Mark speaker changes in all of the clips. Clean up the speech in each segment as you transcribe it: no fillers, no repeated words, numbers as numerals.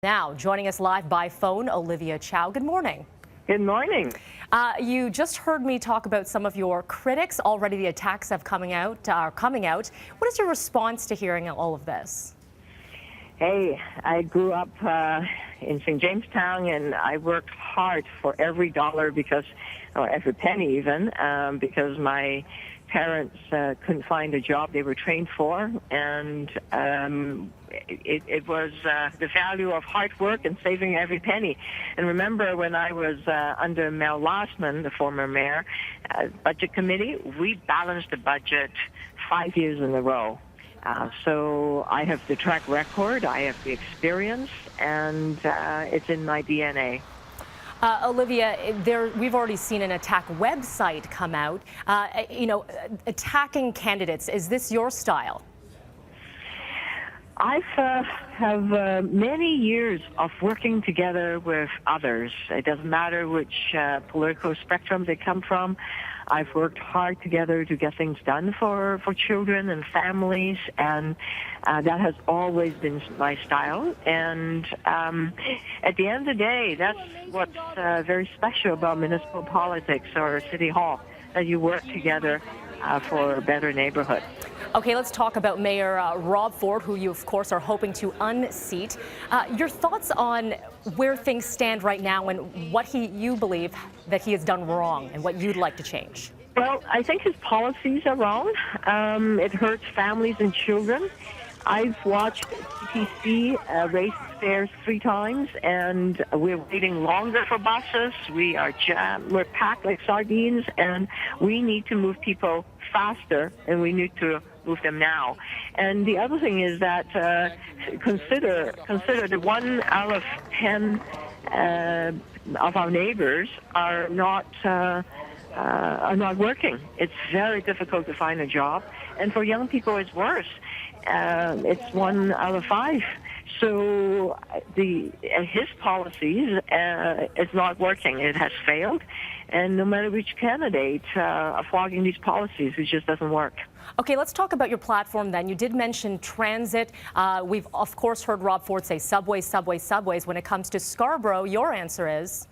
Speaker 1: Now, joining us live by phone, Olivia Chow. Good morning.
Speaker 2: Good morning.
Speaker 1: You just heard me talk about some of your critics. Already the attacks are coming out. What is your response to hearing all of this?
Speaker 2: Hey, I grew up in St. Jamestown, and I worked hard for every dollar or every penny even, because my parents couldn't find a job they were trained for, and it was the value of hard work and saving every penny. And remember, when I was under Mel Lastman, the former mayor, budget committee, we balanced the budget 5 years in a row. So I have the track record, I have the experience, and it's in my DNA.
Speaker 1: Olivia, we've already seen an attack website come out. Attacking candidates, is this your style?
Speaker 2: I have many years of working together with others. It doesn't matter which political spectrum they come from. I've worked hard together to get things done for children and families, and that has always been my style. And at the end of the day, that's what's very special about municipal politics or City Hall, that you work together for a better neighborhood.
Speaker 1: Okay, let's talk about Mayor Rob Ford, who you, of course, are hoping to unseat. Your thoughts on where things stand right now and what you believe that he has done wrong and what you'd like to change?
Speaker 2: Well, I think his policies are wrong. It hurts families and children. I've watched CTV raise fares 3 times, and we're waiting longer for buses. We are jammed. We're packed like sardines, and we need to move people faster, and we need to move them now. And the other thing is that consider the 1 out of 10 of our neighbors are not working. It's very difficult to find a job, and for young people, it's worse. It's 1 out of 5. So his policies is not working. It has failed, and no matter which candidate are flogging these policies, it just doesn't work.
Speaker 1: Okay, let's talk about your platform then. You did mention transit. We've, of course, heard Rob Ford say subways, subways, subways. When it comes to Scarborough, your answer is?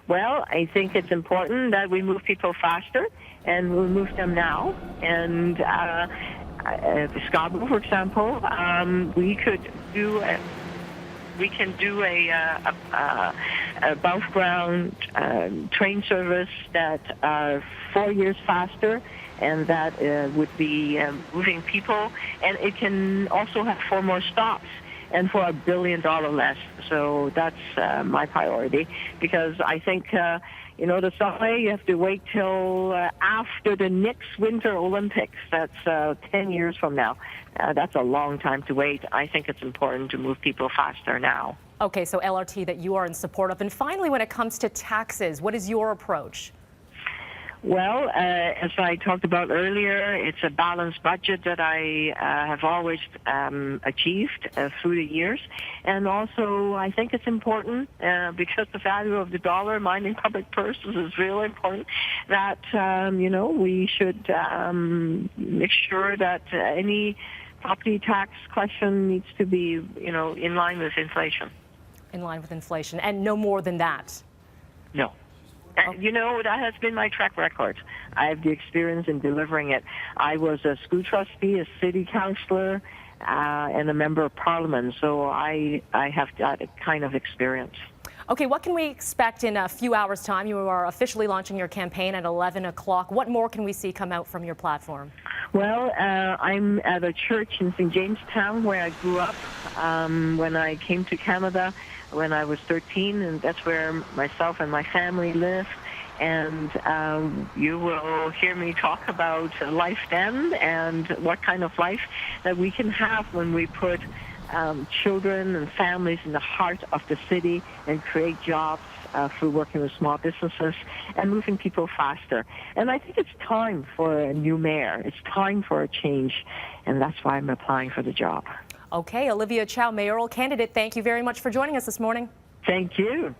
Speaker 2: Well, I think it's important that we move people faster, and we'll move them now. And Scarborough, for example, we can do a above ground train service that 4 years faster, and that would be moving people, and it can also have 4 more stops, and for $1 billion less. So that's my priority, because I think, the subway, you have to wait till after the next Winter Olympics. That's 10 years from now. That's a long time to wait. I think it's important to move people faster now.
Speaker 1: Okay, so LRT that you are in support of. And finally, when it comes to taxes, what is your approach?
Speaker 2: Well, as I talked about earlier, it's a balanced budget that I have always achieved through the years. And also, I think it's important, because the value of the dollar, minding public purses, is really important, that, we should make sure that any property tax question needs to be, in line with inflation.
Speaker 1: In line with inflation, and no more than that?
Speaker 2: No. That has been my track record. I have the experience in delivering it. I was a school trustee, a city councillor, and a member of parliament, so I have that kind of experience.
Speaker 1: Okay, what can we expect in a few hours' time? You are officially launching your campaign at 11 o'clock. What more can we see come out from your platform?
Speaker 2: Well, I'm at a church in St. Jamestown where I grew up when I came to Canada when I was 13, and that's where myself and my family live. And you will hear me talk about life then and what kind of life that we can have when we put children and families in the heart of the city and create jobs through working with small businesses and moving people faster. And I think it's time for a new mayor. It's time for a change, and that's why I'm applying for the job.
Speaker 1: Okay, Olivia Chow, mayoral candidate, thank you very much for joining us this morning.
Speaker 2: Thank you.